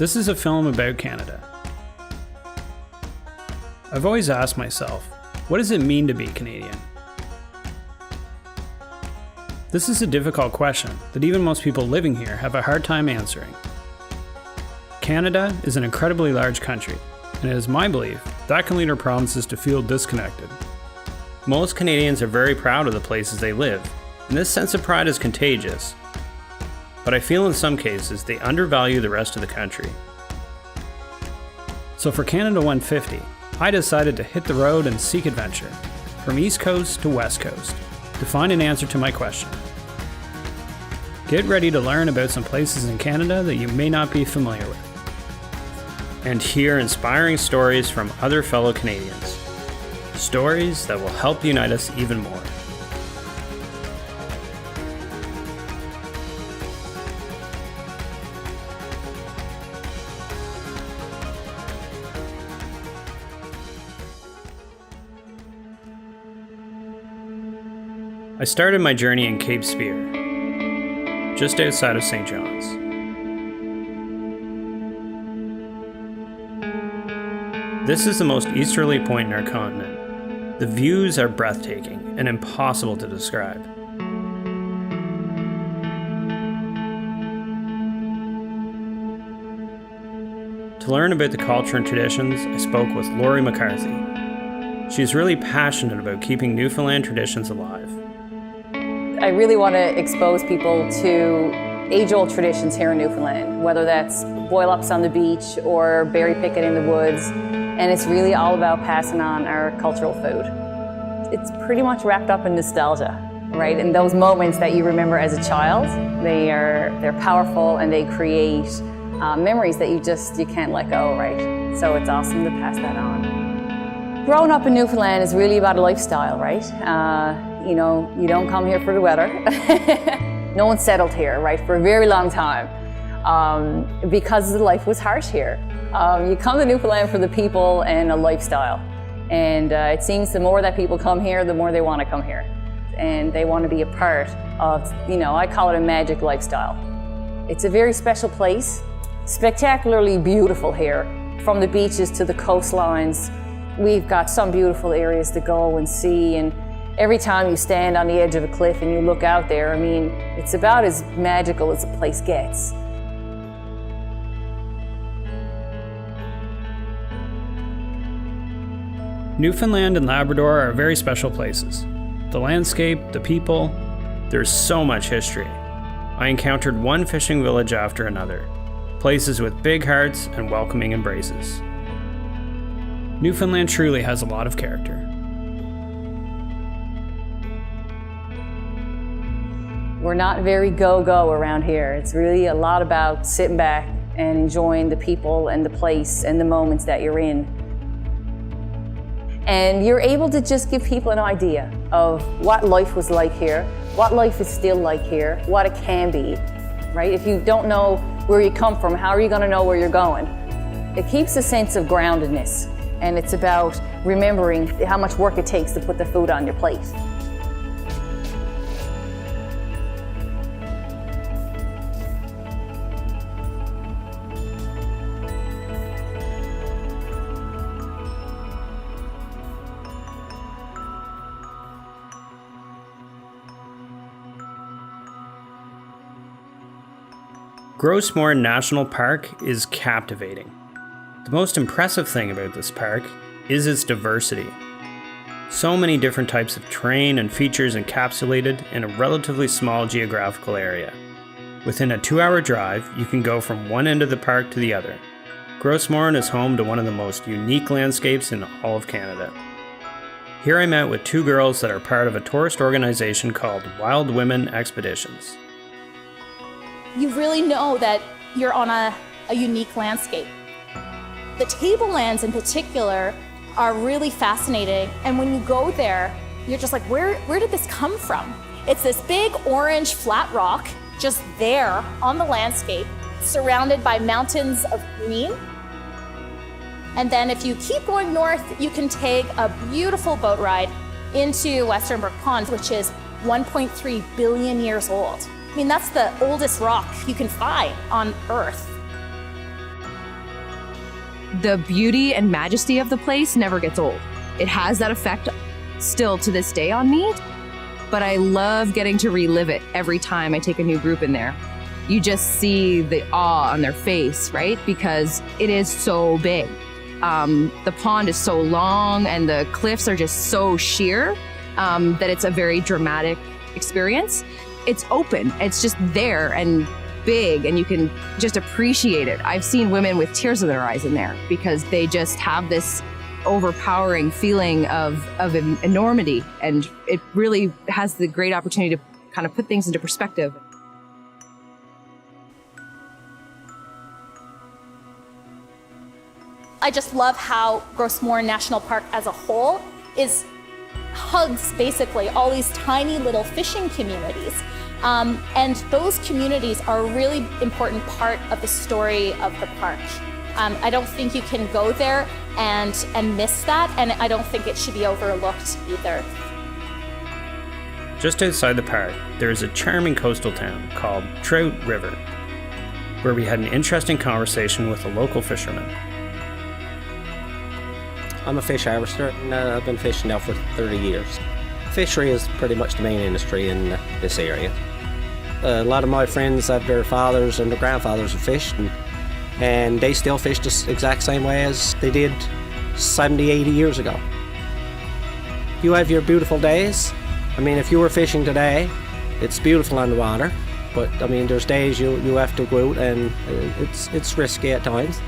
This is a film about Canada. I've always asked myself, what does it mean to be Canadian? This is a difficult question that even most people living here have a hard time answering. Canada is an incredibly large country, and it is my belief that can lead our provinces to feel disconnected. Most Canadians are very proud of the places they live, and this sense of pride is contagious. But I feel in some cases they undervalue the rest of the country. So for Canada 150, I decided to hit the road and seek adventure, from East Coast to West Coast, to find an answer to my question. Get ready to learn about some places in Canada that you may not be familiar with, and hear inspiring stories from other fellow Canadians. Stories that will help unite us even more. I started my journey in Cape Spear, just outside of St. John's. This is the most easterly point in our continent. The views are breathtaking and impossible to describe. To learn about the culture and traditions, I spoke with Laurie McCarthy. She's really passionate about keeping Newfoundland traditions alive. I really want to expose people to age-old traditions here in Newfoundland, whether that's boil-ups on the beach or berry picking in the woods, and it's really all about passing on our cultural food. It's pretty much wrapped up in nostalgia, right? And those moments that you remember as a child, they're powerful and they create memories that you can't let go, right? So it's awesome to pass that on. Growing up in Newfoundland is really about a lifestyle, right? You know, you don't come here for the weather. No one settled here, right, for a very long time because the life was harsh here. You come to Newfoundland for the people and a lifestyle. And it seems the more that people come here, the more they want to come here. And they want to be a part of, you know, I call it a magic lifestyle. It's a very special place, spectacularly beautiful here. From the beaches to the coastlines, we've got some beautiful areas to go and see. And every time you stand on the edge of a cliff and you look out there, I mean, it's about as magical as a place gets. Newfoundland and Labrador are very special places. The landscape, the people, there's so much history. I encountered one fishing village after another, places with big hearts and welcoming embraces. Newfoundland truly has a lot of character. We're not very go-go around here. It's really a lot about sitting back and enjoying the people and the place and the moments that you're in. And you're able to just give people an idea of what life was like here, what life is still like here, what it can be, right? If you don't know where you come from, how are you going to know where you're going? It keeps a sense of groundedness, and it's about remembering how much work it takes to put the food on your plate. Grossmoor National Park is captivating. The most impressive thing about this park is its diversity. So many different types of terrain and features encapsulated in a relatively small geographical area. Within a 2-hour drive, you can go from one end of the park to the other. Grossmoor is home to one of the most unique landscapes in all of Canada. Here I met with 2 girls that are part of a tourist organization called Wild Women Expeditions. You really know that you're on a unique landscape. The tablelands in particular are really fascinating, and when you go there, you're just like, where did this come from? It's this big orange flat rock just there on the landscape, surrounded by mountains of green. And then if you keep going north, you can take a beautiful boat ride into Western Brook Pond, which is 1.3 billion years old. I mean, that's the oldest rock you can find on Earth. The beauty and majesty of the place never gets old. It has that effect still to this day on me, but I love getting to relive it every time I take a new group in there. You just see the awe on their face, right? Because it is so big. The pond is so long and the cliffs are just so sheer that it's a very dramatic experience. It's open, it's just there and big, and you can just appreciate it. I've seen women with tears in their eyes in there because they just have this overpowering feeling of enormity, and it really has the great opportunity to kind of put things into perspective. I just love how Gros Morne National Park as a whole hugs basically all these tiny little fishing communities. And those communities are a really important part of the story of the park. I don't think you can go there and miss that, and I don't think it should be overlooked either. Just outside the park, there is a charming coastal town called Trout River, where we had an interesting conversation with a local fisherman. I'm a fish harvester, and I've been fishing now for 30 years. Fishery is pretty much the main industry in this area. A lot of my friends have their fathers and their grandfathers have fished, and they still fish the exact same way as they did 70, 80 years ago. You have your beautiful days. I mean, if you were fishing today, it's beautiful on the water, but I mean, there's days you have to go out, and it's risky at times.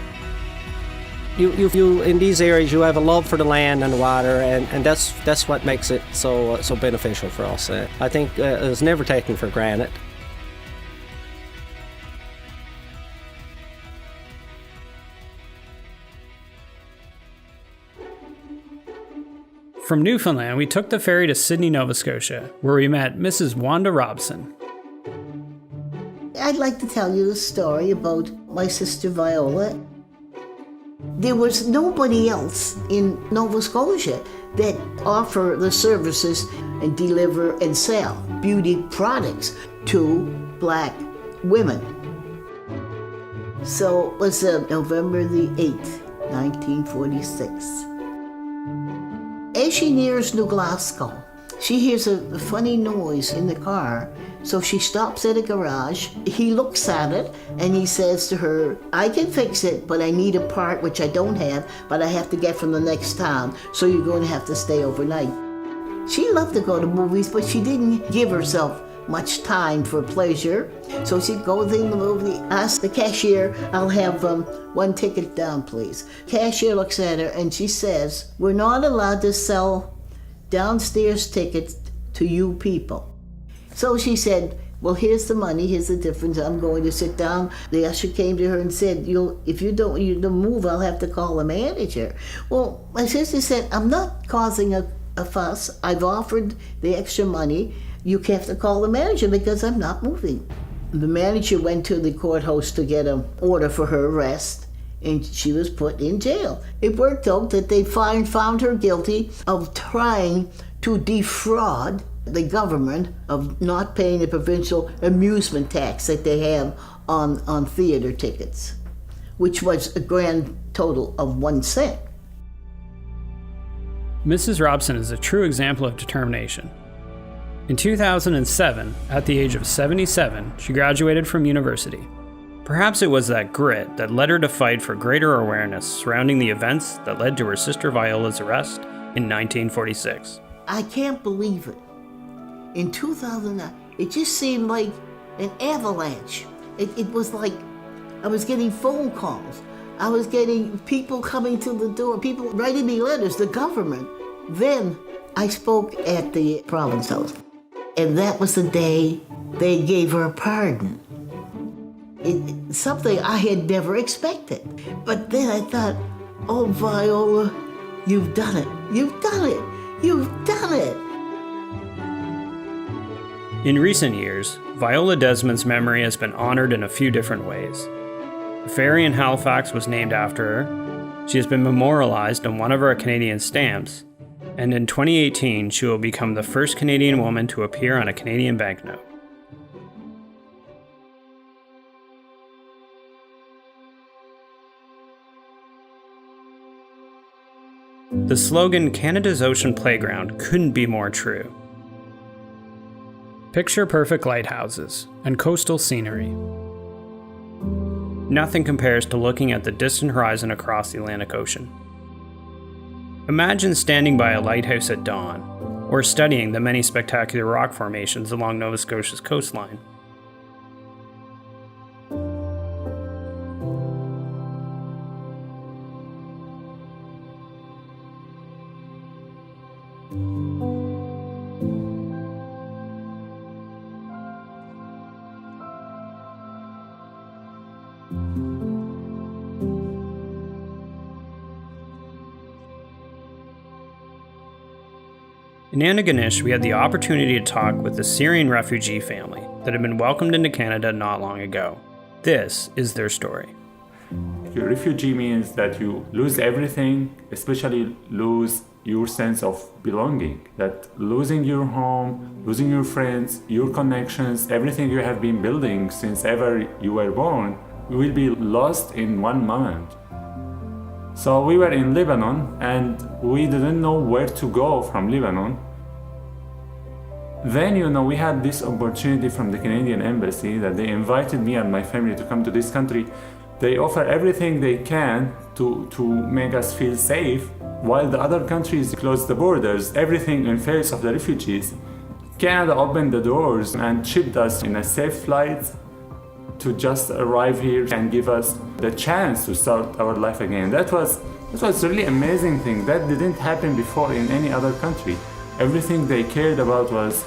You in these areas, you have a love for the land and the water, and that's what makes it so beneficial for us. I think it's never taken for granted. From Newfoundland, we took the ferry to Sydney, Nova Scotia, where we met Mrs. Wanda Robson. I'd like to tell you a story about my sister Viola. There was nobody else in Nova Scotia that offer the services and deliver and sell beauty products to Black women. So it was November the 8th, 1946. As she nears New Glasgow, she hears a funny noise in the car, so she stops at a garage. He looks at it and he says to her, I can fix it, but I need a part which I don't have, but I have to get from the next town, so you're going to have to stay overnight. She loved to go to movies, but she didn't give herself much time for pleasure, so she'd go in the movie, ask the cashier, I'll have one ticket down, please. Cashier looks at her and she says, we're not allowed to sell downstairs tickets to you people. So she said, well, here's the money, here's the difference, I'm going to sit down. The usher came to her and said, if you don't move, I'll have to call the manager. Well, my sister said, I'm not causing a fuss. I've offered the extra money. You have to call the manager because I'm not moving. The manager went to the courthouse to get an order for her arrest, and she was put in jail. It worked out that they found her guilty of trying to defraud the government of not paying the provincial amusement tax that they have on theater tickets, which was a grand total of 1 cent. Mrs. Robson is a true example of determination. In 2007, at the age of 77, she graduated from university. Perhaps it was that grit that led her to fight for greater awareness surrounding the events that led to her sister Viola's arrest in 1946. I can't believe it. In 2009, it just seemed like an avalanche. It was like I was getting phone calls. I was getting people coming to the door, people writing me letters, the government. Then I spoke at the province house. And that was the day they gave her a pardon. Something I had never expected. But then I thought, oh, Viola, you've done it. You've done it. You've done it. In recent years, Viola Desmond's memory has been honored in a few different ways. A ferry in Halifax was named after her. She has been memorialized on one of our Canadian stamps. And in 2018, she will become the first Canadian woman to appear on a Canadian banknote. The slogan "Canada's Ocean Playground" couldn't be more true. Picture perfect lighthouses and coastal scenery. Nothing compares to looking at the distant horizon across the Atlantic Ocean. Imagine standing by a lighthouse at dawn, or studying the many spectacular rock formations along Nova Scotia's coastline. In Antigonish, we had the opportunity to talk with the Syrian refugee family that had been welcomed into Canada not long ago. This is their story. Your refugee means that you lose everything, especially lose your sense of belonging. That losing your home, losing your friends, your connections, everything you have been building since ever you were born, will be lost in one moment. So we were in Lebanon and we didn't know where to go from Lebanon. Then, we had this opportunity from the Canadian Embassy that they invited me and my family to come to this country. They offer everything they can to make us feel safe, while the other countries close the borders, everything in face of the refugees. Canada opened the doors and shipped us in a safe flight to just arrive here and give us the chance to start our life again. That was really amazing thing. That didn't happen before in any other country. Everything they cared about was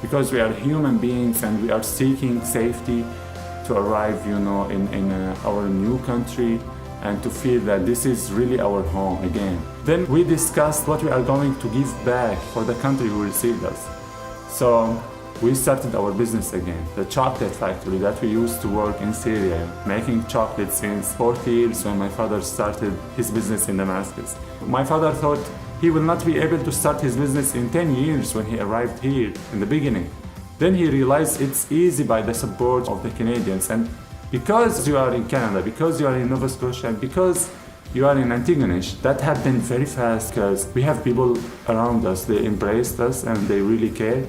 because we are human beings and we are seeking safety to arrive, in our new country and to feel that this is really our home again. Then we discussed what we are going to give back for the country who received us. So we started our business again, the chocolate factory that we used to work in Syria, making chocolate since 40 years when my father started his business in Damascus. My father thought he will not be able to start his business in 10 years when he arrived here in the beginning. Then he realized it's easy by the support of the Canadians. And because you are in Canada, because you are in Nova Scotia, and because you are in Antigonish, that happened very fast because we have people around us. They embraced us and they really care.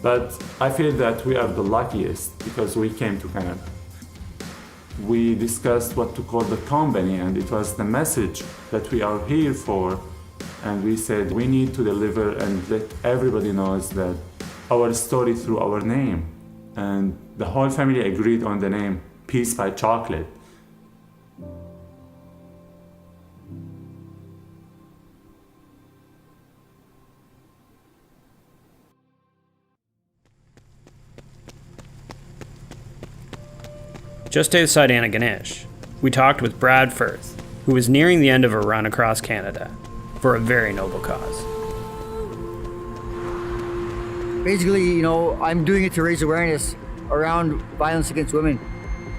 But I feel that we are the luckiest because we came to Canada. We discussed what to call the company, and it was the message that we are here for. And we said we need to deliver and let everybody knows that our story through our name. And the whole family agreed on the name Peace by Chocolate. Just outside Antigonish, we talked with Brad Firth, who was nearing the end of a run across Canada for a very noble cause. Basically, I'm doing it to raise awareness around violence against women,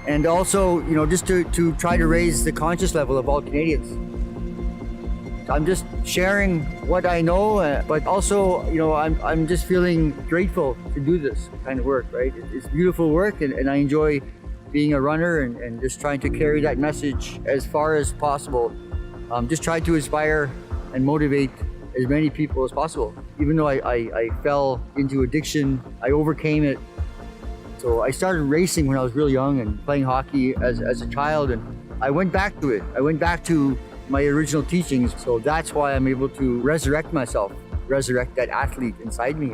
and also, just to try to raise the conscious level of all Canadians. I'm just sharing what I know, but also, I'm just feeling grateful to do this kind of work, right? It's beautiful work, and I enjoy being a runner and just trying to carry that message as far as possible. Just try to inspire and motivate as many people as possible. Even though I fell into addiction, I overcame it. So I started racing when I was really young and playing hockey as a child, and I went back to it. I went back to my original teachings. So that's why I'm able to resurrect myself, resurrect that athlete inside me,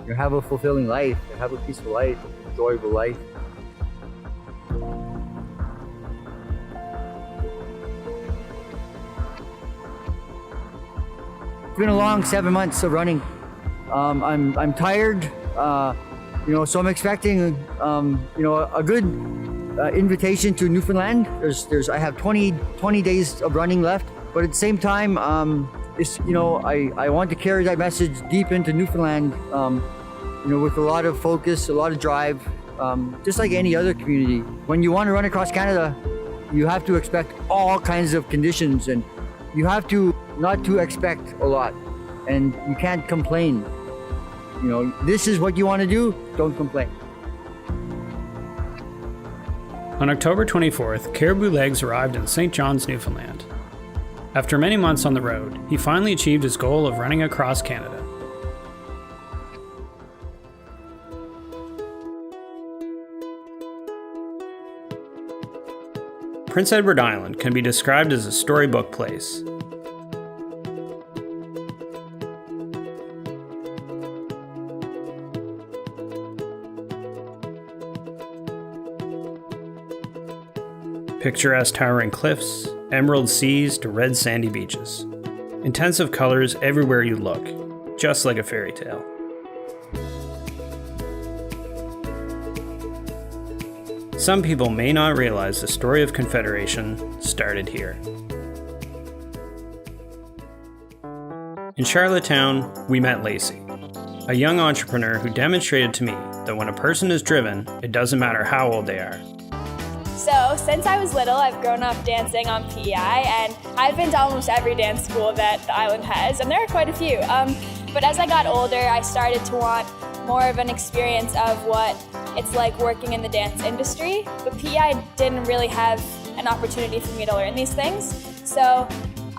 and have a fulfilling life, have a peaceful life, an enjoyable life. It's been a long 7 months of running. I'm tired, so I'm expecting, a good invitation to Newfoundland. I have 20 days of running left, but at the same time, I want to carry that message deep into Newfoundland, with a lot of focus, a lot of drive, just like any other community. When you want to run across Canada, you have to expect all kinds of conditions, and you have to not to expect a lot, and you can't complain. This is what you want to do, don't complain. On October 24th, Caribou Legs arrived in St. John's, Newfoundland. After many months on the road, he finally achieved his goal of running across Canada. Prince Edward Island can be described as a storybook place. Picturesque towering cliffs, emerald seas to red sandy beaches. Intensive colors everywhere you look, just like a fairy tale. Some people may not realize the story of Confederation started here. In Charlottetown, we met Lacey, a young entrepreneur who demonstrated to me that when a person is driven, it doesn't matter how old they are. So, since I was little, I've grown up dancing on PEI, and I've been to almost every dance school that the island has, and there are quite a few. But as I got older, I started to want more of an experience of what it's like working in the dance industry. But PEI didn't really have an opportunity for me to learn these things, so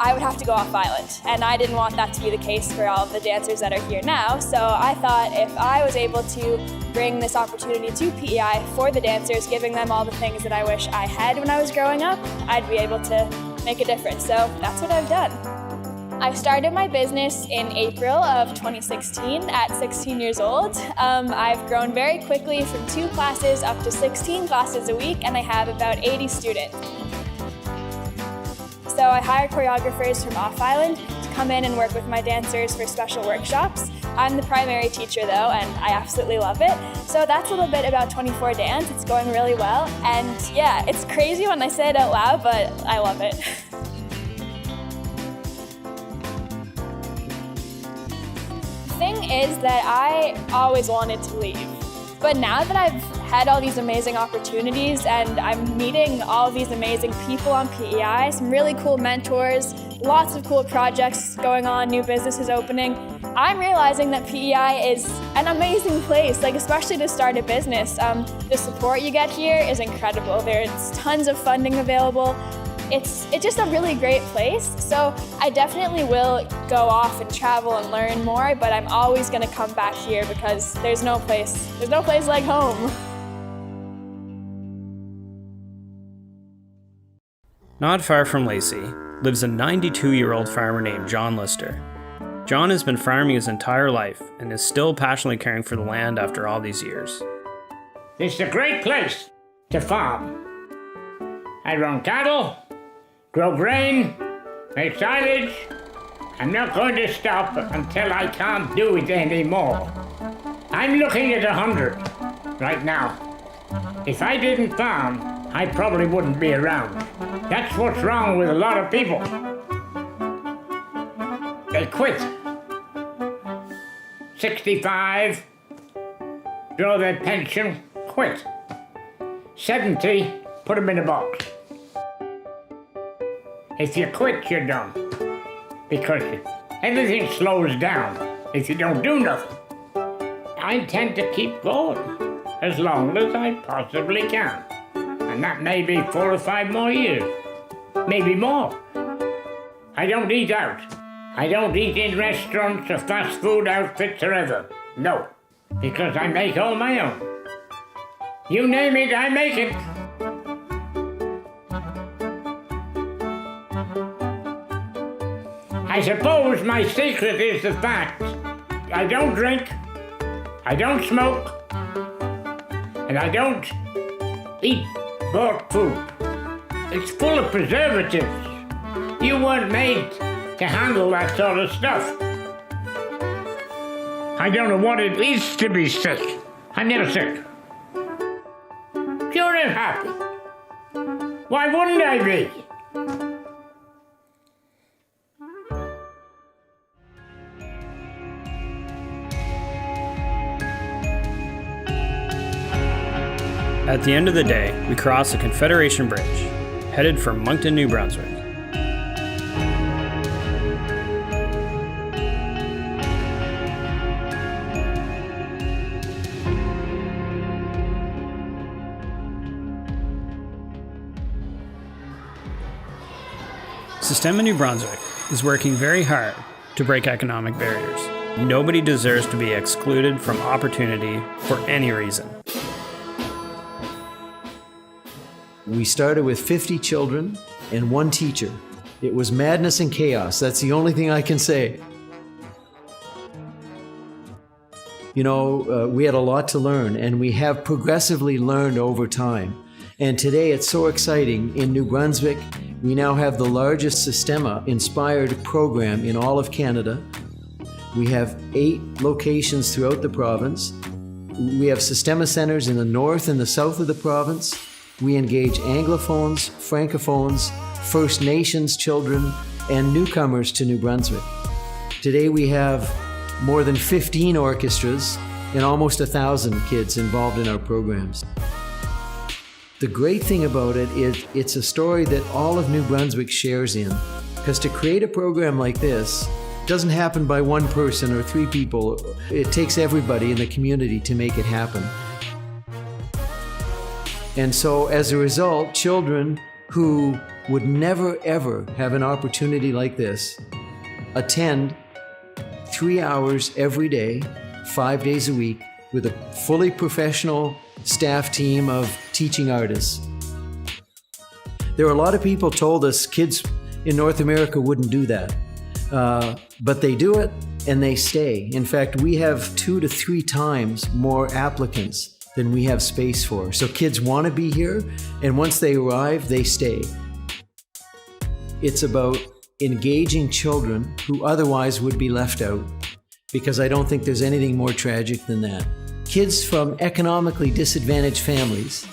I would have to go off island, and I didn't want that to be the case for all of the dancers that are here now. So I thought if I was able to bring this opportunity to PEI for the dancers, giving them all the things that I wish I had when I was growing up, I'd be able to make a difference. So that's what I've done. I started my business in April of 2016 at 16 years old. I've grown very quickly from 2 classes up to 16 classes a week, and I have about 80 students. So I hire choreographers from off-island to come in and work with my dancers for special workshops. I'm the primary teacher though, and I absolutely love it. So that's a little bit about 24 Dance. It's going really well. And yeah, it's crazy when I say it out loud, but I love it. The thing is that I always wanted to leave. But now that I've had all these amazing opportunities and I'm meeting all these amazing people on PEI, some really cool mentors, lots of cool projects going on, new businesses opening, I'm realizing that PEI is an amazing place, like especially to start a business. The support you get here is incredible. There's tons of funding available. It's just a really great place. So I definitely will go off and travel and learn more, but I'm always gonna come back here because there's no place like home. Not far from Lacey lives a 92-year-old farmer named John Lister. John has been farming his entire life and is still passionately caring for the land after all these years. It's a great place to farm. I run cattle, grow grain, make silage. I'm not going to stop until I can't do it anymore. I'm looking at 100 right now. If I didn't farm, I probably wouldn't be around. That's what's wrong with a lot of people. They quit. 65, draw their pension, quit. 70, put them in a box. If you quit, you're done. Because everything slows down if you don't do nothing. I intend to keep going as long as I possibly can. And that may be 4 or 5 more years, maybe more. I don't eat out. I don't eat in restaurants or fast food outfits or ever. No, because I make all my own. You name it, I make it. I suppose my secret is the fact I don't drink, I don't smoke, and I don't eat bought food. It's full of preservatives. You weren't made to handle that sort of stuff. I don't know what it is to be sick. I'm never sick. Pure and happy. Why wouldn't I be? At the end of the day, we cross the Confederation Bridge, headed for Moncton, New Brunswick. Sistema New Brunswick is working very hard to break economic barriers. Nobody deserves to be excluded from opportunity for any reason. We started with 50 children and 1 teacher. It was madness and chaos. That's the only thing I can say. You know, we had a lot to learn, and we have progressively learned over time. And today it's so exciting. In New Brunswick, we now have the largest Sistema-inspired program in all of Canada. We have 8 locations throughout the province. We have Sistema centers in the north and the south of the province. We engage Anglophones, Francophones, First Nations children, and newcomers to New Brunswick. Today we have more than 15 orchestras and almost 1,000 kids involved in our programs. The great thing about it is it's a story that all of New Brunswick shares in, because to create a program like this doesn't happen by 1 person or 3 people. It takes everybody in the community to make it happen. And so as a result, children who would never ever have an opportunity like this attend 3 hours every day, 5 days a week, with a fully professional staff team of teaching artists. There are a lot of people told us kids in North America wouldn't do that, but they do it and they stay. In fact, we have 2 to 3 times more applicants than we have space for. So kids want to be here, and once they arrive, they stay. It's about engaging children who otherwise would be left out, because I don't think there's anything more tragic than that. Kids from economically disadvantaged families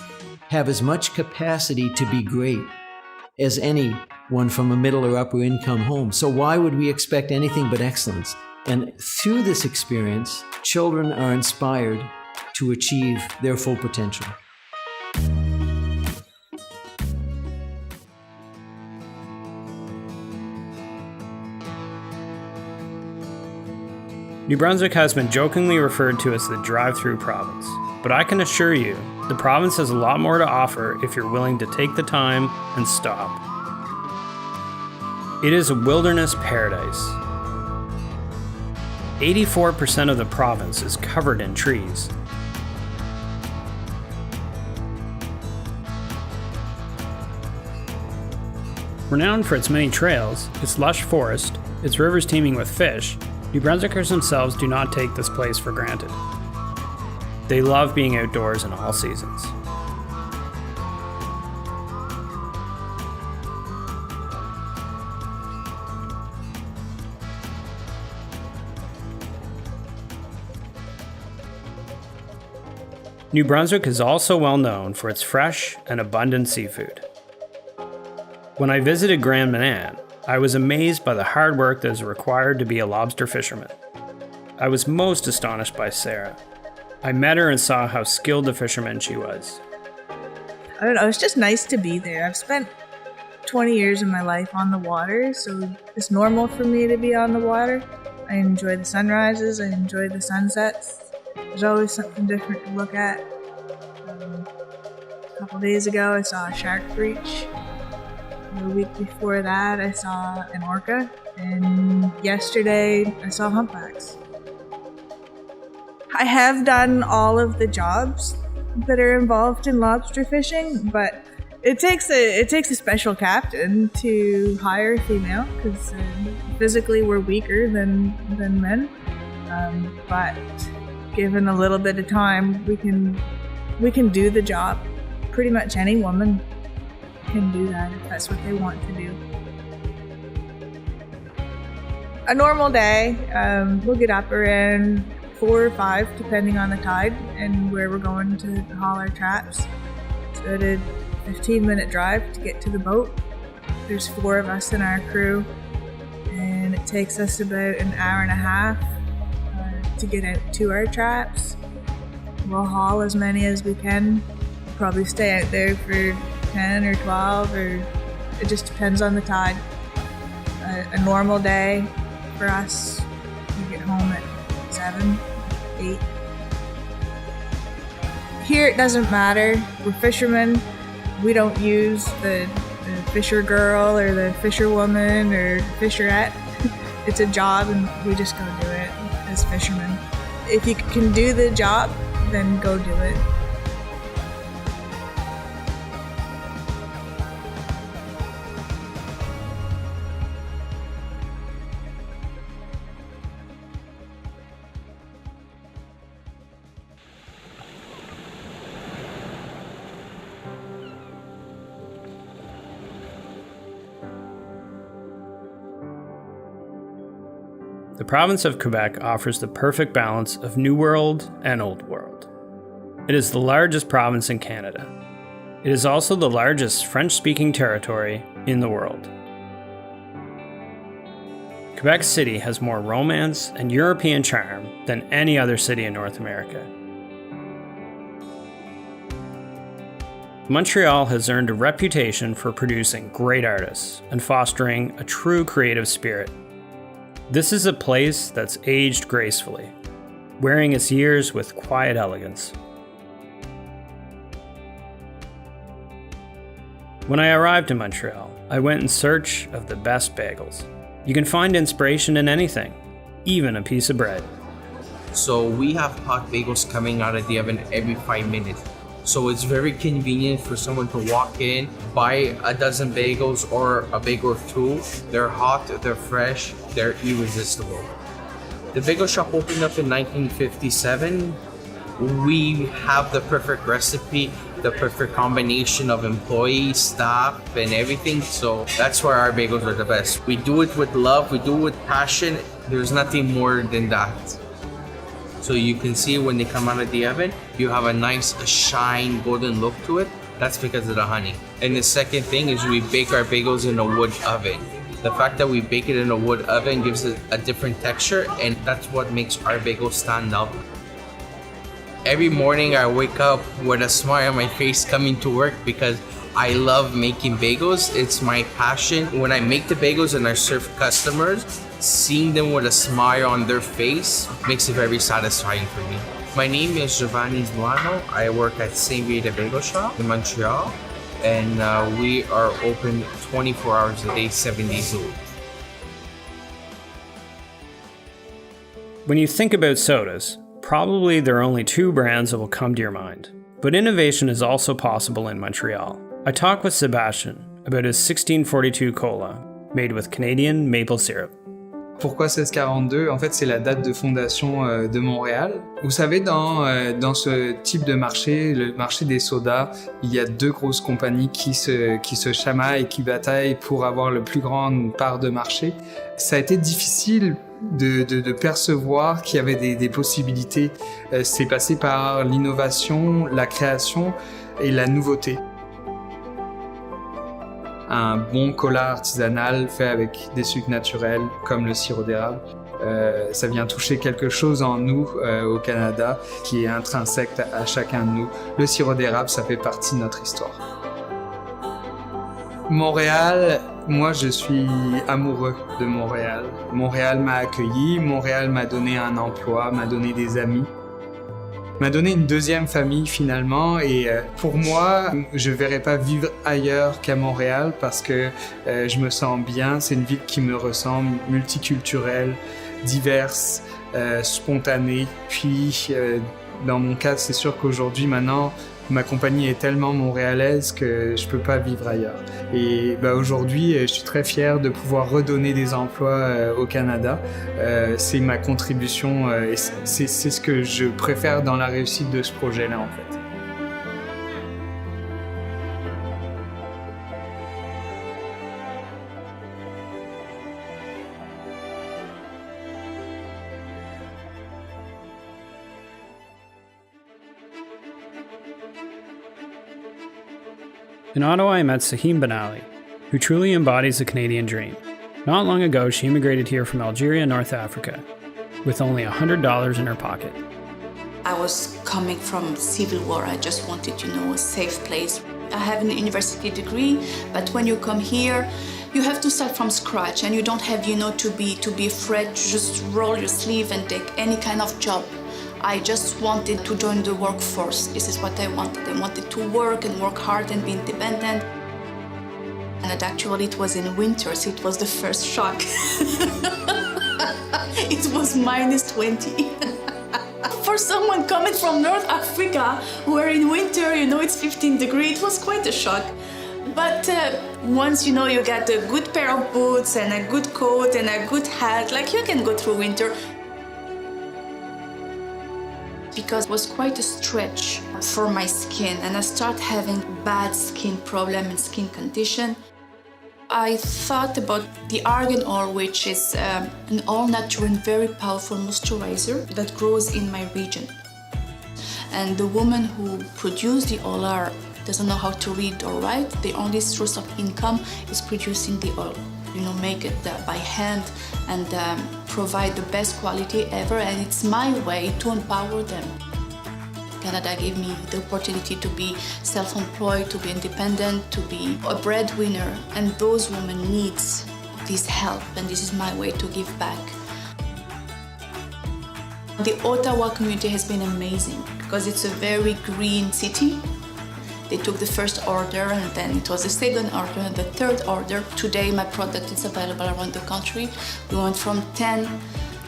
have as much capacity to be great as anyone from a middle or upper income home. So why would we expect anything but excellence? And through this experience, children are inspired to achieve their full potential. New Brunswick has been jokingly referred to as the drive-through province, but I can assure you, the province has a lot more to offer if you're willing to take the time and stop. It is a wilderness paradise. 84% of the province is covered in trees. Renowned for its many trails, its lush forest, its rivers teeming with fish, New Brunswickers themselves do not take this place for granted. They love being outdoors in all seasons. New Brunswick is also well known for its fresh and abundant seafood. When I visited Grand Manan, I was amazed by the hard work that is required to be a lobster fisherman. I was most astonished by Sarah. I met her and saw how skilled a fisherman she was. I don't know, it's just nice to be there. I've spent 20 years of my life on the water, so it's normal for me to be on the water. I enjoy the sunrises, I enjoy the sunsets. There's always something different to look at. A couple days ago I saw a shark breach. The week before that, I saw an orca, and yesterday I saw humpbacks. I have done all of the jobs that are involved in lobster fishing, but it takes a special captain to hire a female, because physically we're weaker than men. But given a little bit of time, we can do the job. Pretty much any woman can do that if that's what they want to do. A normal day, we'll get up around 4 or 5 depending on the tide and where we're going to haul our traps. So I did a 15-minute drive to get to the boat. There's 4 of us in our crew, and it takes us about an hour and a half to get out to our traps. We'll haul as many as we can. Probably stay out there for 10 or 12, or it just depends on the tide. A normal day for us, we get home at 7, 8. Here it doesn't matter. We're fishermen. We don't use the the fisher girl or the fisherwoman or fisherette. It's a job and we just go do it as fishermen. If you can do the job, then go do it. The province of Quebec offers the perfect balance of New World and Old World. It is the largest province in Canada. It is also the largest French-speaking territory in the world. Quebec City has more romance and European charm than any other city in North America. Montreal has earned a reputation for producing great artists and fostering a true creative spirit. This is a place that's aged gracefully, wearing its years with quiet elegance. When I arrived in Montreal, I went in search of the best bagels. You can find inspiration in anything, even a piece of bread. So we have hot bagels coming out of the oven every 5 minutes. So it's very convenient for someone to walk in, buy a dozen bagels or a bagel or two. They're hot, they're fresh, they're irresistible. The bagel shop opened up in 1957. We have the perfect recipe, the perfect combination of employees, staff, and everything. So that's why our bagels are the best. We do it with love, we do it with passion. There's nothing more than that. So you can see when they come out of the oven, you have a nice shine, golden look to it. That's because of the honey. And the second thing is we bake our bagels in a wood oven. The fact that we bake it in a wood oven gives it a different texture, and that's what makes our bagels stand out. Every morning I wake up with a smile on my face coming to work because I love making bagels. It's my passion. When I make the bagels and I serve customers, seeing them with a smile on their face makes it very satisfying for me. My name is Giovanni Zluano. I work at St. Rita Bagel Shop in Montreal, and we are open 24 hours a day, 7 days a week. When you think about sodas, probably there are only two brands that will come to your mind. But innovation is also possible in Montreal. I talked with Sebastian about his 1642 cola made with Canadian maple syrup. Pourquoi 1642? En fait, c'est la date de fondation de Montréal. Vous savez, dans ce type de marché, le marché des sodas, il y a deux grosses compagnies qui se chamaillent et qui bataillent pour avoir le plus grande part de marché. Ça a été difficile de percevoir qu'il y avait des possibilités. C'est passé par l'innovation, la création et la nouveauté. Un bon cola artisanal fait avec des sucres naturels comme le sirop d'érable. Ça vient toucher quelque chose en nous au Canada qui est intrinsèque à chacun de nous. Le sirop d'érable, ça fait partie de notre histoire. Montréal, moi je suis amoureux de Montréal. Montréal m'a accueilli, Montréal m'a donné un emploi, m'a donné des amis. M'a donné une deuxième famille finalement, et pour moi, je verrais pas vivre ailleurs qu'à Montréal parce que je me sens bien. C'est une ville qui me ressemble, multiculturelle, diverse, spontanée. Puis dans mon cas, c'est sûr qu'aujourd'hui maintenant, ma compagnie est tellement montréalaise que je peux pas vivre ailleurs. Et aujourd'hui, je suis très fier de pouvoir redonner des emplois au Canada. C'est ma contribution et c'est ce que je préfère dans la réussite de ce projet-là en fait. In Ottawa, I met Sahim Benali, who truly embodies the Canadian dream. Not long ago, she immigrated here from Algeria, North Africa, with only $100 in her pocket. I was coming from civil war. I just wanted, a safe place. I have a university degree, but when you come here, you have to start from scratch, and you don't have, to be afraid to just roll your sleeve and take any kind of job. I just wanted to join the workforce. This is what I wanted. I wanted to work and work hard and be independent. And actually it was in winter, so it was the first shock. It was minus 20. For someone coming from North Africa, where in winter, it's 15 degrees, it was quite a shock. But once, you get a good pair of boots and a good coat and a good hat, you can go through winter. Because it was quite a stretch for my skin, and I started having bad skin problem and skin condition. I thought about the argan oil, which is an all-natural and very powerful moisturizer that grows in my region. And the woman who produced the oil doesn't know how to read or write. The only source of income is producing the oil. Make it by hand and provide the best quality ever, and it's my way to empower them. Canada gave me the opportunity to be self-employed, to be independent, to be a breadwinner, and those women need this help, and this is my way to give back. The Ottawa community has been amazing because it's a very green city. They took the first order, and then it was the second order and the third order. Today my product is available around the country. We went from 10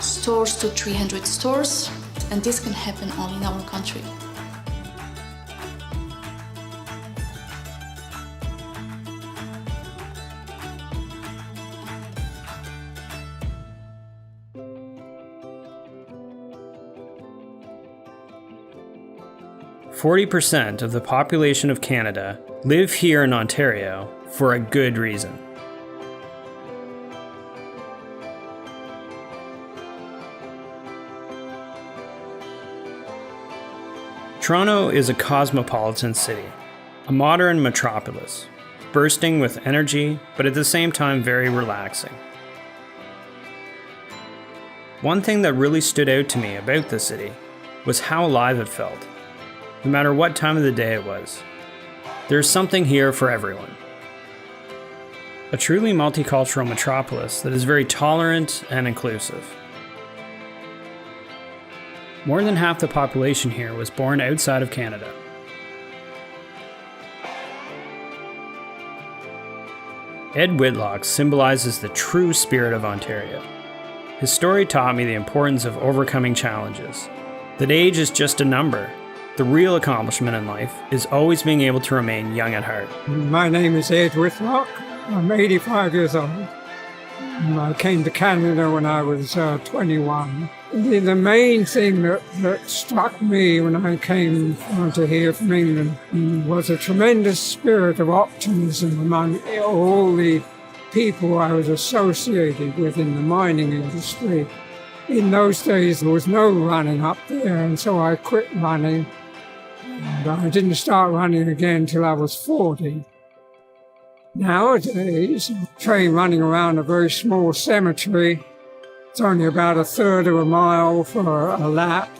stores to 300 stores, and this can happen only in our country. %40 of the population of Canada live here in Ontario for a good reason. Toronto is a cosmopolitan city, a modern metropolis, bursting with energy, but at the same time very relaxing. One thing that really stood out to me about the city was how alive it felt. No matter what time of the day it was, there's something here for everyone. A truly multicultural metropolis that is very tolerant and inclusive. More than half the population here was born outside of Canada. Ed Whitlock symbolizes the true spirit of Ontario. His story taught me the importance of overcoming challenges, that age is just a number. The real accomplishment in life is always being able to remain young at heart. My name is Ed Whitlock. I'm 85 years old. I came to Canada when I was 21. The main thing that struck me when I came to here from England was a tremendous spirit of optimism among all the people I was associated with in the mining industry. In those days, there was no running up there, and so I quit running. And I didn't start running again till I was 40. Nowadays, I train running around a very small cemetery. It's only about a third of a mile for a lap.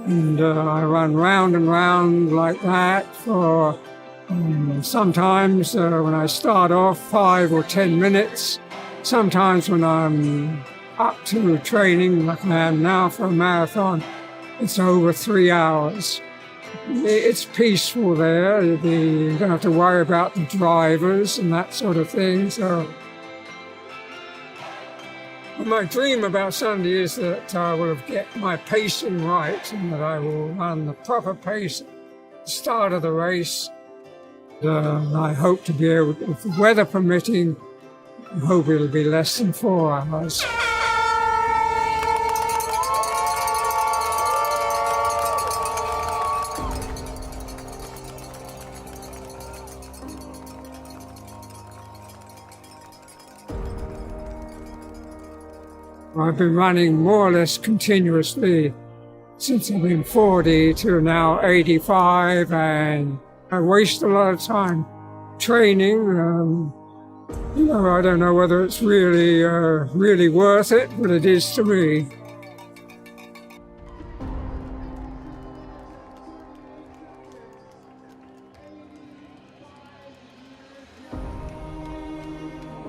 And I run round and round like that for sometimes when I start off 5 or 10 minutes. Sometimes when I'm up to training like I am now for a marathon, it's over 3 hours. It's peaceful there. You don't have to worry about the drivers and that sort of thing. So my dream about Sunday is that I will get my pacing right and that I will run the proper pace at the start of the race. I hope to be able, if the weather permitting, I hope it'll be less than 4 hours. I've been running more or less continuously since I've been 40 to now 85, and I waste a lot of time training. I don't know whether it's really worth it, but it is to me.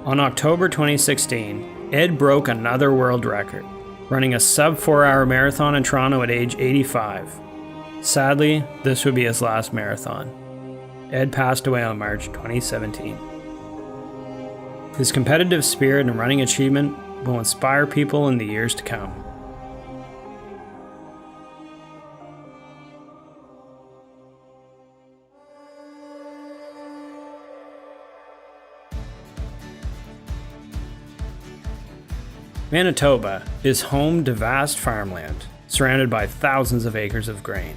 On October 2016, Ed broke another world record, running a sub-4-hour marathon in Toronto at age 85. Sadly, this would be his last marathon. Ed passed away on March 2017. His competitive spirit and running achievement will inspire people in the years to come. Manitoba is home to vast farmland, surrounded by thousands of acres of grain.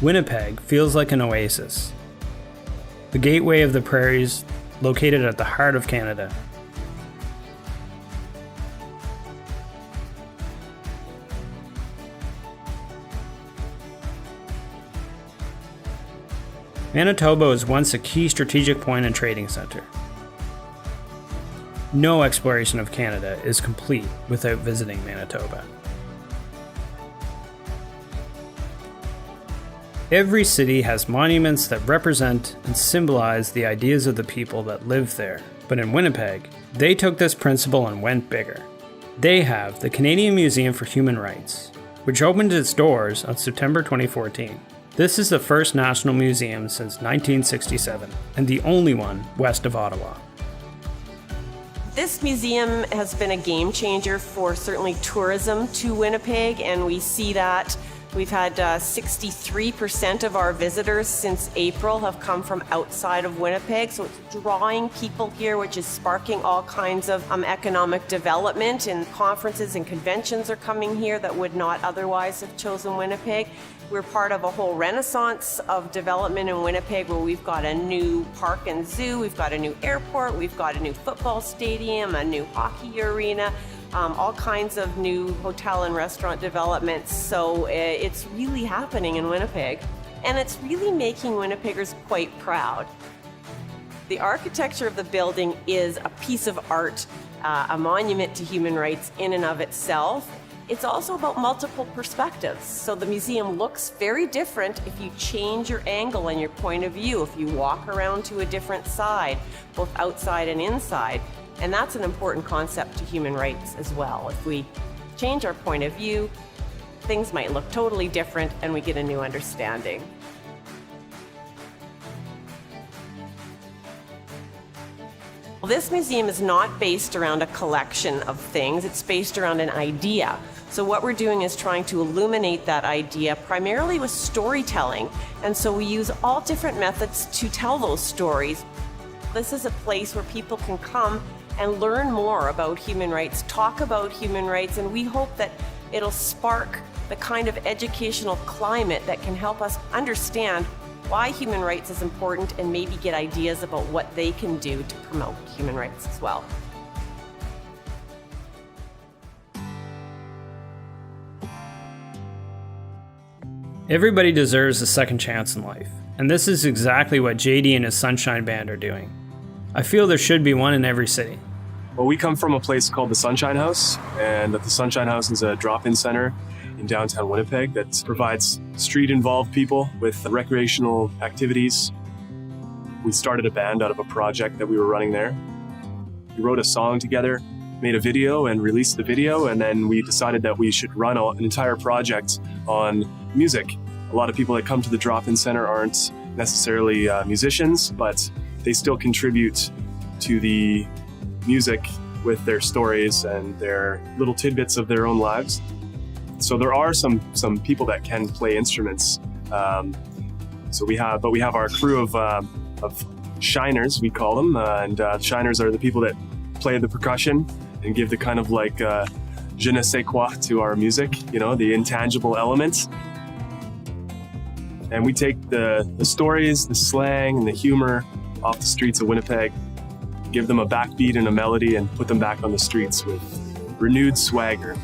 Winnipeg feels like an oasis, the gateway of the prairies, located at the heart of Canada. Manitoba was once a key strategic point and trading center. No exploration of Canada is complete without visiting Manitoba. Every city has monuments that represent and symbolize the ideas of the people that live there. But in Winnipeg, they took this principle and went bigger. They have the Canadian Museum for Human Rights, which opened its doors on September 2014. This is the first national museum since 1967, and the only one west of Ottawa. This museum has been a game changer for certainly tourism to Winnipeg, and we see that we've had 63% of our visitors since April have come from outside of Winnipeg, so it's drawing people here, which is sparking all kinds of economic development, and conferences and conventions are coming here that would not otherwise have chosen Winnipeg. We're part of a whole renaissance of development in Winnipeg, where we've got a new park and zoo, we've got a new airport, we've got a new football stadium, a new hockey arena, all kinds of new hotel and restaurant developments. So it's really happening in Winnipeg, and it's really making Winnipeggers quite proud. The architecture of the building is a piece of art, a monument to human rights in and of itself. It's also about multiple perspectives. So the museum looks very different if you change your angle and your point of view, if you walk around to a different side, both outside and inside. And that's an important concept to human rights as well. If we change our point of view, things might look totally different and we get a new understanding. Well, this museum is not based around a collection of things, it's based around an idea. So what we're doing is trying to illuminate that idea primarily with storytelling. And so we use all different methods to tell those stories. This is a place where people can come and learn more about human rights, talk about human rights, and we hope that it'll spark the kind of educational climate that can help us understand why human rights is important and maybe get ideas about what they can do to promote human rights as well. Everybody deserves a second chance in life, and this is exactly what JD and his Sunshine Band are doing. I feel there should be one in every city. Well, we come from a place called the Sunshine House, and the Sunshine House is a drop-in center in downtown Winnipeg that provides street-involved people with recreational activities. We started a band out of a project that we were running there. We wrote a song together, made a video and released the video, and then we decided that we should run an entire project on music. A lot of people that come to the drop-in center aren't necessarily musicians, but they still contribute to the music with their stories and their little tidbits of their own lives. So there are some people that can play instruments. So we have our crew of shiners, we call them, and shiners are the people that play the percussion and give the kind of like je ne sais quoi to our music, you know, the intangible elements. And we take the stories, the slang, and the humor off the streets of Winnipeg, give them a backbeat and a melody, and put them back on the streets with renewed swagger.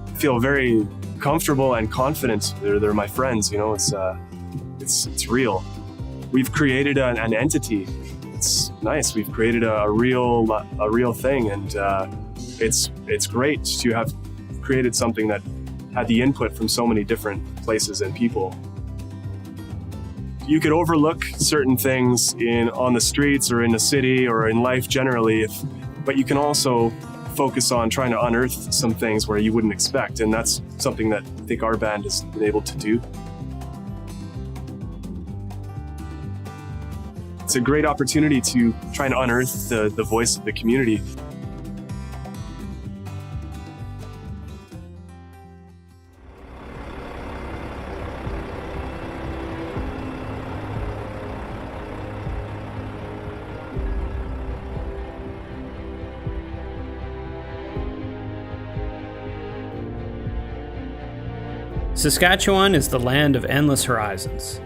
I feel very comfortable and confident. They're my friends, you know. It's real. We've created an entity. It's nice. We've created a real thing, and it's great to have created something that had the input from so many different places and people. You could overlook certain things on the streets or in the city or in life generally, but you can also focus on trying to unearth some things where you wouldn't expect, and that's something that I think our band has been able to do. It's a great opportunity to try and unearth the voice of the community. Saskatchewan is the land of endless horizons.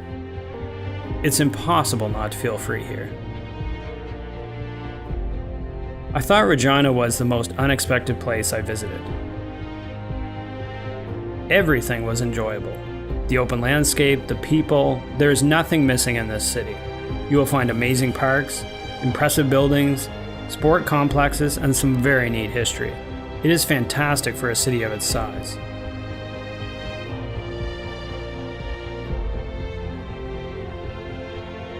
It's impossible not to feel free here. I thought Regina was the most unexpected place I visited. Everything was enjoyable. The open landscape, the people, there's nothing missing in this city. You will find amazing parks, impressive buildings, sport complexes, and some very neat history. It is fantastic for a city of its size.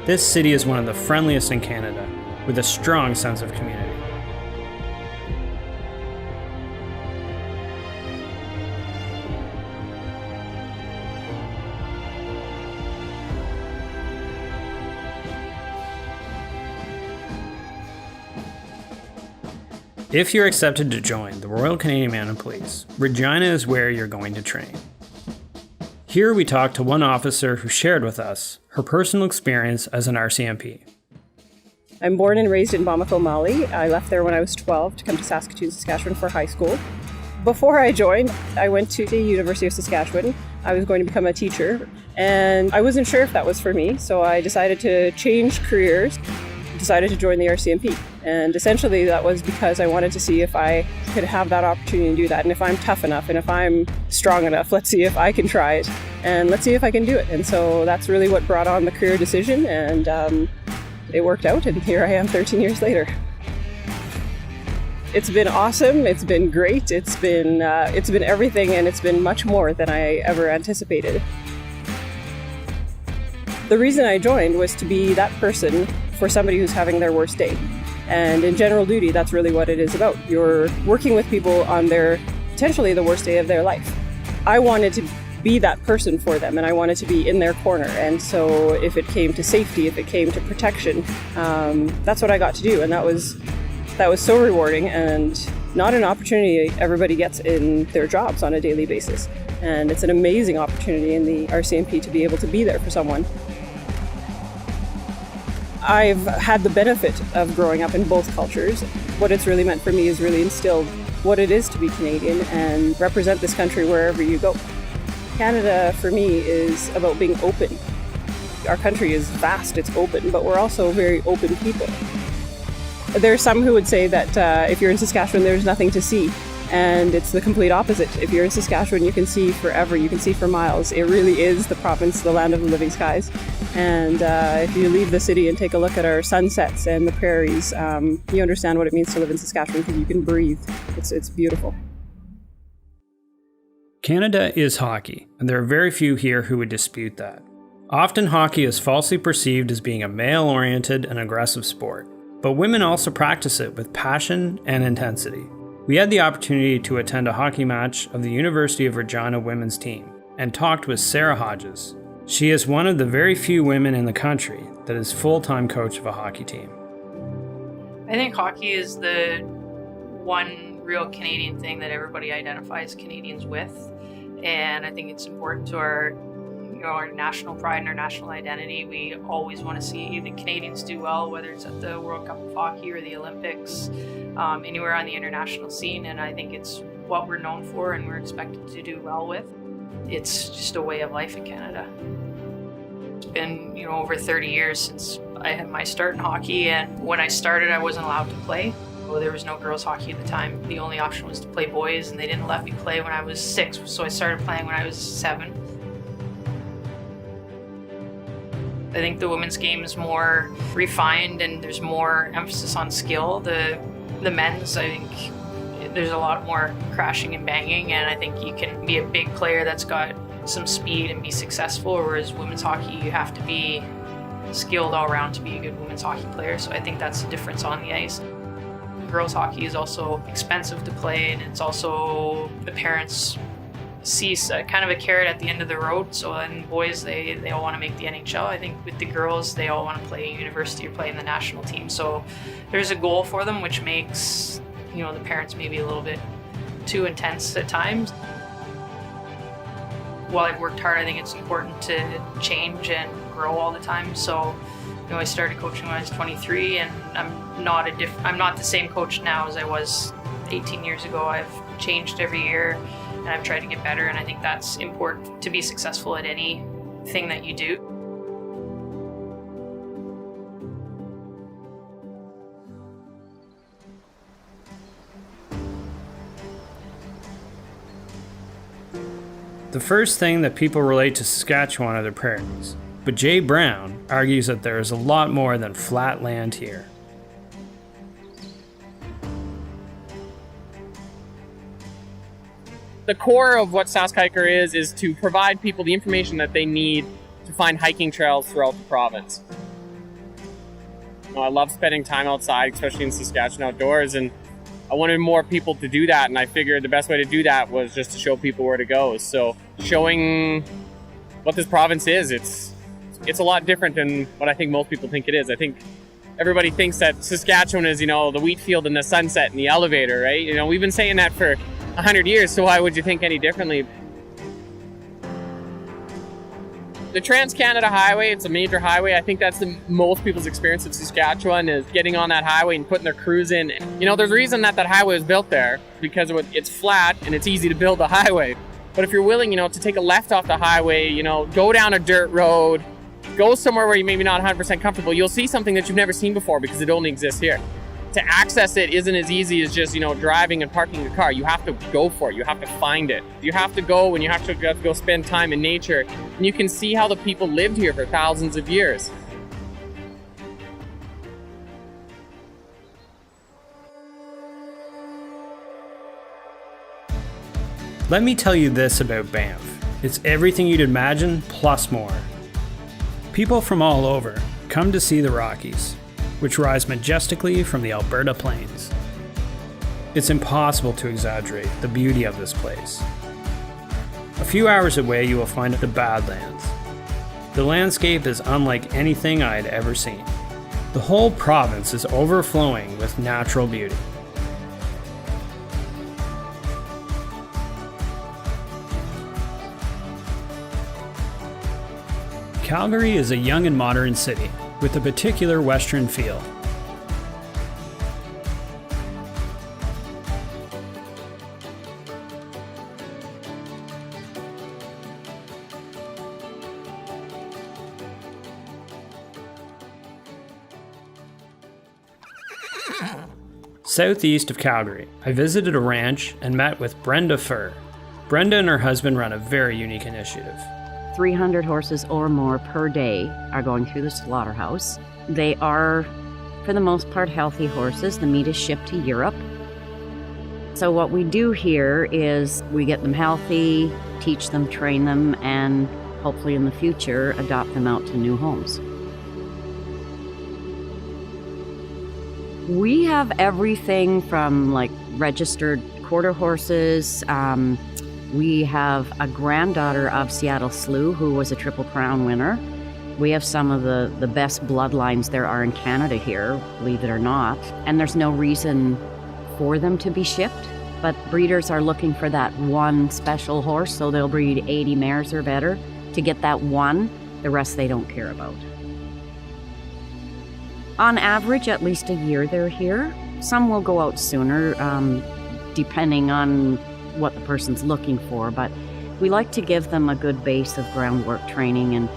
This city is one of the friendliest in Canada, with a strong sense of community. If you're accepted to join the Royal Canadian Mounted Police, Regina is where you're going to train. Here we talked to one officer who shared with us her personal experience as an RCMP. I'm born and raised in Bamako, Mali. I left there when I was 12 to come to Saskatoon, Saskatchewan for high school. Before I joined, I went to the University of Saskatchewan. I was going to become a teacher, and I wasn't sure if that was for me, so I decided to change careers, decided to join the RCMP. And essentially that was because I wanted to see if I could have that opportunity to do that. And if I'm tough enough and if I'm strong enough, let's see if I can try it and let's see if I can do it. And so that's really what brought on the career decision, and it worked out, and here I am 13 years later. It's been awesome, it's been great, it's been everything, and it's been much more than I ever anticipated. The reason I joined was to be that person for somebody who's having their worst day. And in general duty, that's really what it is about. You're working with people on their potentially the worst day of their life. I wanted to be that person for them, and I wanted to be in their corner. And so if it came to safety, if it came to protection, that's what I got to do. And that was so rewarding, and not an opportunity everybody gets in their jobs on a daily basis. And it's an amazing opportunity in the RCMP to be able to be there for someone. I've had the benefit of growing up in both cultures. What it's really meant for me is really instilled what it is to be Canadian and represent this country wherever you go. Canada, for me, is about being open. Our country is vast, it's open, but we're also very open people. There are some who would say that if you're in Saskatchewan, there's nothing to see. And it's the complete opposite. If you're in Saskatchewan, you can see forever, you can see for miles. It really is the province, the land of the living skies. And if you leave the city and take a look at our sunsets and the prairies, you understand what it means to live in Saskatchewan, because you can breathe. It's beautiful. Canada is hockey, and there are very few here who would dispute that. Often hockey is falsely perceived as being a male-oriented and aggressive sport, but women also practice it with passion and intensity. We had the opportunity to attend a hockey match of the University of Regina women's team and talked with Sarah Hodges. She is one of the very few women in the country that is full-time coach of a hockey team. I think hockey is the one real Canadian thing that everybody identifies Canadians with, and I think it's important to our national pride and our national identity. We always want to see the Canadians do well, whether it's at the World Cup of Hockey or the Olympics, anywhere on the international scene, and I think it's what we're known for and we're expected to do well with. It's just a way of life in Canada. It's been, over 30 years since I had my start in hockey, and when I started, I wasn't allowed to play. There was no girls hockey at the time. The only option was to play boys, and they didn't let me play when I was 6, so I started playing when I was 7. I think the women's game is more refined and there's more emphasis on skill. The men's, I think there's a lot more crashing and banging, and I think you can be a big player that's got some speed and be successful, whereas women's hockey, you have to be skilled all around to be a good women's hockey player. So I think that's the difference on the ice. Girls hockey is also expensive to play, and it's also the parents sees kind of a carrot at the end of the road. So then boys, they all want to make the NHL. I think with the girls, they all want to play university or play in the national team. So there's a goal for them, which makes, you know, the parents maybe a little bit too intense at times. While I've worked hard, I think it's important to change and grow all the time. So, you know, I started coaching when I was 23, and I'm not the same coach now as I was 18 years ago. I've changed every year, and I've tried to get better, and I think that's important to be successful at anything that you do. The first thing that people relate to Saskatchewan are the prairies, but Jay Brown argues that there is a lot more than flat land here. The core of what Sask Hiker is to provide people the information that they need to find hiking trails throughout the province. You know, I love spending time outside, especially in Saskatchewan outdoors, and I wanted more people to do that, and I figured the best way to do that was just to show people where to go. So showing what this province is, it's a lot different than what I think most people think it is. I think everybody thinks that Saskatchewan is, you know, the wheat field and the sunset and the elevator, right? You know, we've been saying that for 100 years, so why would you think any differently? The Trans-Canada Highway, it's a major highway. I think that's the most people's experience of Saskatchewan is getting on that highway and putting their crews in. You know, there's a reason that highway was built there, because it's flat and it's easy to build a highway. But if you're willing, you know, to take a left off the highway, you know, go down a dirt road, go somewhere where you're maybe not 100% comfortable, you'll see something that you've never seen before because it only exists here. To access it isn't as easy as just, you know, driving and parking the car. You have to go for it. You have to find it. You have to go, and you have to go spend time in nature. And you can see how the people lived here for thousands of years. Let me tell you this about Banff. It's everything you'd imagine, plus more. People from all over come to see the Rockies, which rise majestically from the Alberta plains. It's impossible to exaggerate the beauty of this place. A few hours away you will find the Badlands. The landscape is unlike anything I had ever seen. The whole province is overflowing with natural beauty. Calgary is a young and modern city with a particular Western feel. Southeast of Calgary, I visited a ranch and met with Brenda Furr. Brenda and her husband run a very unique initiative. 300 horses or more per day are going through the slaughterhouse. They are, for the most part, healthy horses. The meat is shipped to Europe. So what we do here is we get them healthy, teach them, train them, and hopefully in the future adopt them out to new homes. We have everything from like registered quarter horses. We have a granddaughter of Seattle Slew who was a Triple Crown winner. We have some of the best bloodlines there are in Canada here, believe it or not. And there's no reason for them to be shipped, but breeders are looking for that one special horse, so they'll breed 80 mares or better to get that one. The rest they don't care about. On average, at least a year they're here. Some will go out sooner, depending on what the person's looking for, but we like to give them a good base of groundwork training and,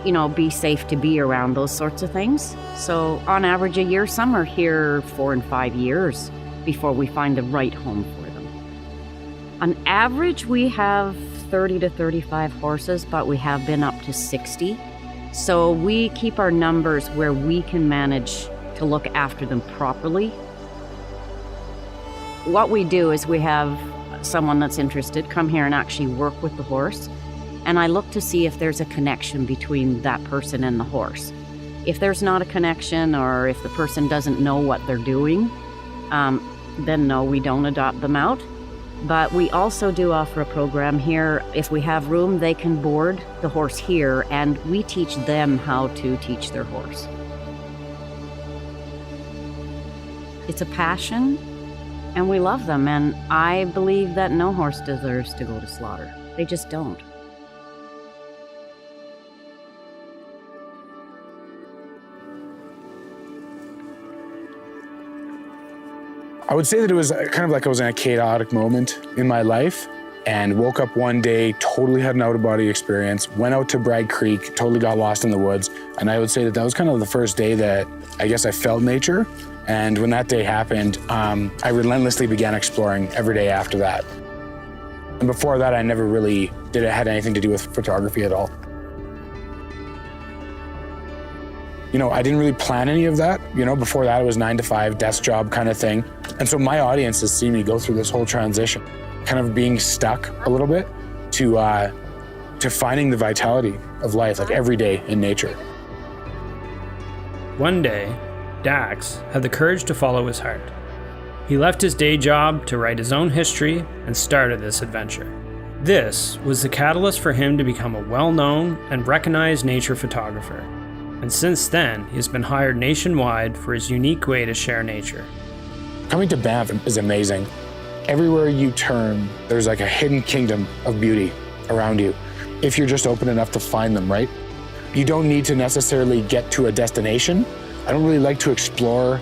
you know, be safe to be around those sorts of things. So on average a year, some are here 4 and 5 years before we find the right home for them. On average, we have 30 to 35 horses, but we have been up to 60. So we keep our numbers where we can manage to look after them properly. What we do is we have someone that's interested come here and actually work with the horse, and I look to see if there's a connection between that person and the horse. If there's not a connection, or if the person doesn't know what they're doing, then no, we don't adopt them out. But we also do offer a program here. If we have room, they can board the horse here, and we teach them how to teach their horse. It's a passion, and we love them, and I believe that no horse deserves to go to slaughter. They just don't. I would say that it was kind of like I was in a chaotic moment in my life and woke up one day, totally had an out-of-body experience, went out to Bragg Creek, totally got lost in the woods. And I would say that that was kind of the first day that I guess I felt nature. And when that day happened, I relentlessly began exploring every day after that. And before that, I never really had anything to do with photography at all. You know, I didn't really plan any of that. You know, before that, it was 9 to 5, desk job kind of thing. And so my audience has seen me go through this whole transition, kind of being stuck a little bit to finding the vitality of life, like every day in nature. One day, Dax had the courage to follow his heart. He left his day job to write his own history and started this adventure. This was the catalyst for him to become a well-known and recognized nature photographer. And since then, he has been hired nationwide for his unique way to share nature. Coming to Banff is amazing. Everywhere you turn, there's like a hidden kingdom of beauty around you, if you're just open enough to find them, right? You don't need to necessarily get to a destination. I don't really like to explore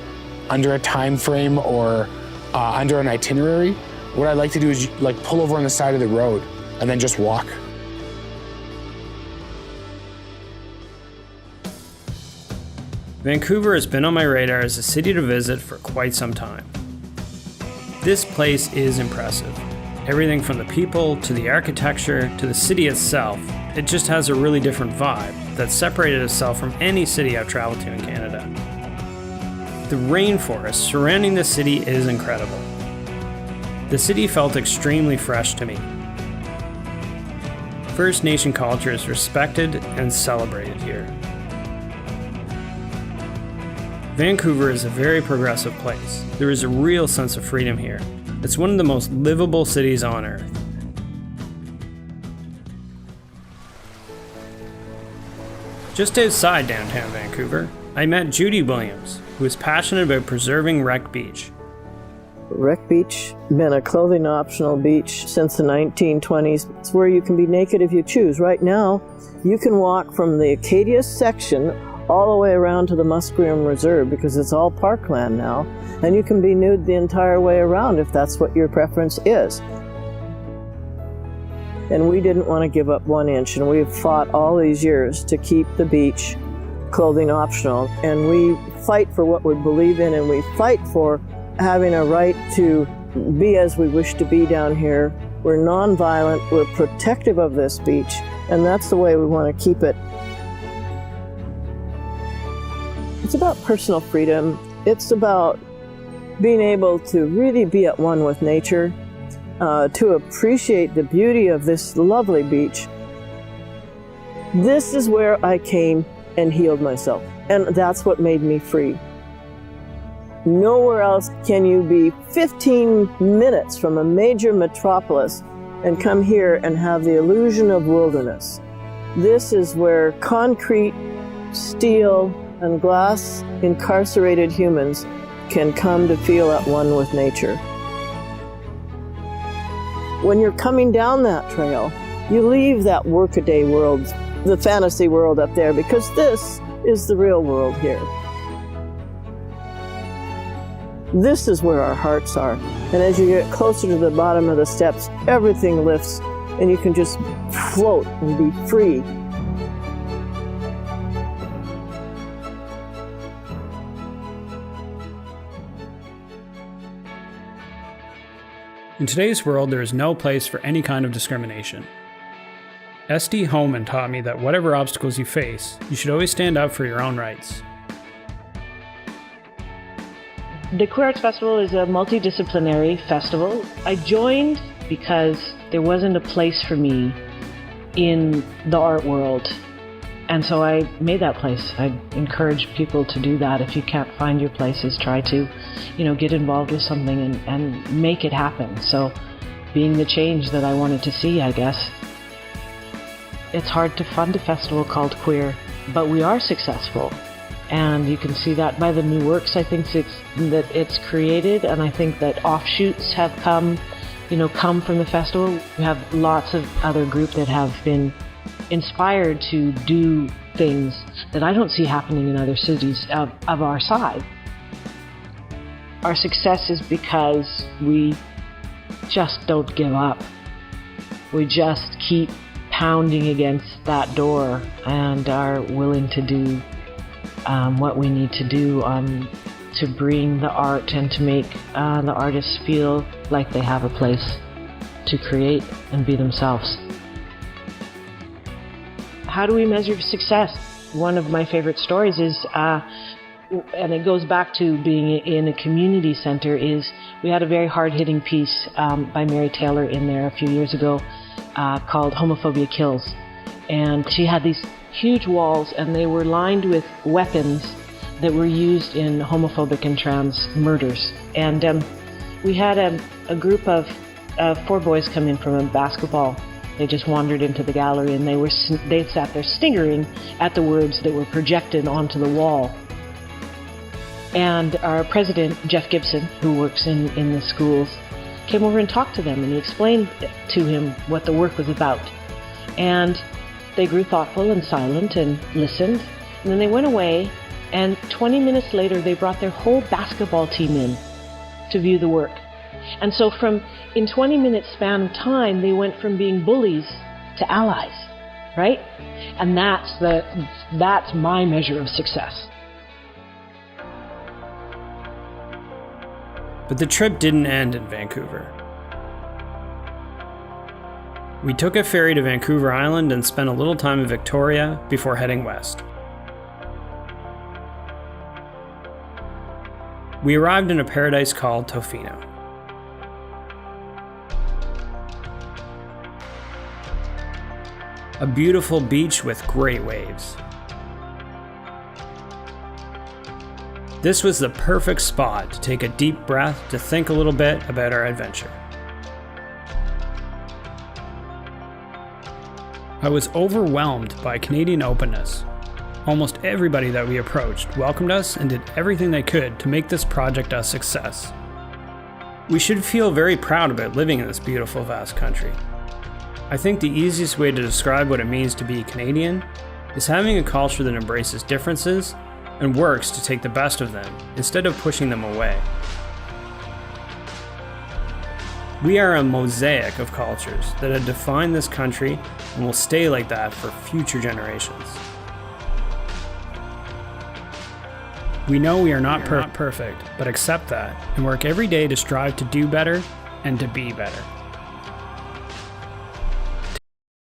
under a time frame or under an itinerary. What I like to do is like pull over on the side of the road and then just walk. Vancouver has been on my radar as a city to visit for quite some time. This place is impressive. Everything from the people to the architecture to the city itself, it just has a really different vibe that separated itself from any city I've traveled to in Canada. The rainforest surrounding the city is incredible. The city felt extremely fresh to me. First Nation culture is respected and celebrated here. Vancouver is a very progressive place. There is a real sense of freedom here. It's one of the most livable cities on earth. Just outside downtown Vancouver, I met Judy Williams, who is passionate about preserving Wreck Beach. Wreck Beach been a clothing optional beach since the 1920s. It's where you can be naked if you choose. Right now, you can walk from the Acadia section all the way around to the Musqueam Reserve because it's all parkland now, and you can be nude the entire way around if that's what your preference is. And we didn't want to give up 1 inch, and we've fought all these years to keep the beach clothing optional, and we fight for what we believe in, and we fight for having a right to be as we wish to be down here. We're nonviolent, we're protective of this beach, and that's the way we want to keep it. It's about personal freedom. It's about being able to really be at one with nature, to appreciate the beauty of this lovely beach. This is where I came and healed myself, and that's what made me free. Nowhere else can you be 15 minutes from a major metropolis and come here and have the illusion of wilderness. This is where concrete, steel, and glass incarcerated humans can come to feel at one with nature. When you're coming down that trail, you leave that workaday world, the fantasy world up there, because this is the real world here. This is where our hearts are. And as you get closer to the bottom of the steps, everything lifts and you can just float and be free. In today's world, there is no place for any kind of discrimination. S.D. Holman taught me that whatever obstacles you face, you should always stand up for your own rights. The Queer Arts Festival is a multidisciplinary festival. I joined because there wasn't a place for me in the art world. And so I made that place. I encourage people to do that. If you can't find your places, try to, get involved with something and make it happen. So being the change that I wanted to see, I guess. It's hard to fund a festival called Queer, but we are successful. And you can see that by the new works I think that it's created, and I think that offshoots have come from the festival. We have lots of other groups that have been inspired to do things that I don't see happening in other cities of our size. Our success is because we just don't give up. We just keep pounding against that door and are willing to do what we need to do to bring the art and to make the artists feel like they have a place to create and be themselves. How do we measure success? One of my favorite stories is, and it goes back to being in a community center, is we had a very hard-hitting piece by Mary Taylor in there a few years ago called Homophobia Kills. And she had these huge walls, and they were lined with weapons that were used in homophobic and trans murders. And we had a group of 4 boys come in from a basketball. They just wandered into the gallery, and they sat there sniggering at the words that were projected onto the wall. And our president, Jeff Gibson, who works in the schools, came over and talked to them, and he explained to him what the work was about. And they grew thoughtful and silent and listened, and then they went away, and 20 minutes later they brought their whole basketball team in to view the work. And so in 20 minutes span of time, they went from being bullies to allies, right? And that's my measure of success. But the trip didn't end in Vancouver. We took a ferry to Vancouver Island and spent a little time in Victoria before heading west. We arrived in a paradise called Tofino. A beautiful beach with great waves. This was the perfect spot to take a deep breath, to think a little bit about our adventure. I was overwhelmed by Canadian openness. Almost everybody that we approached welcomed us and did everything they could to make this project a success. We should feel very proud about living in this beautiful, vast country. I think the easiest way to describe what it means to be Canadian is having a culture that embraces differences and works to take the best of them instead of pushing them away. We are a mosaic of cultures that have defined this country and will stay like that for future generations. We know we are not perfect, but accept that and work every day to strive to do better and to be better.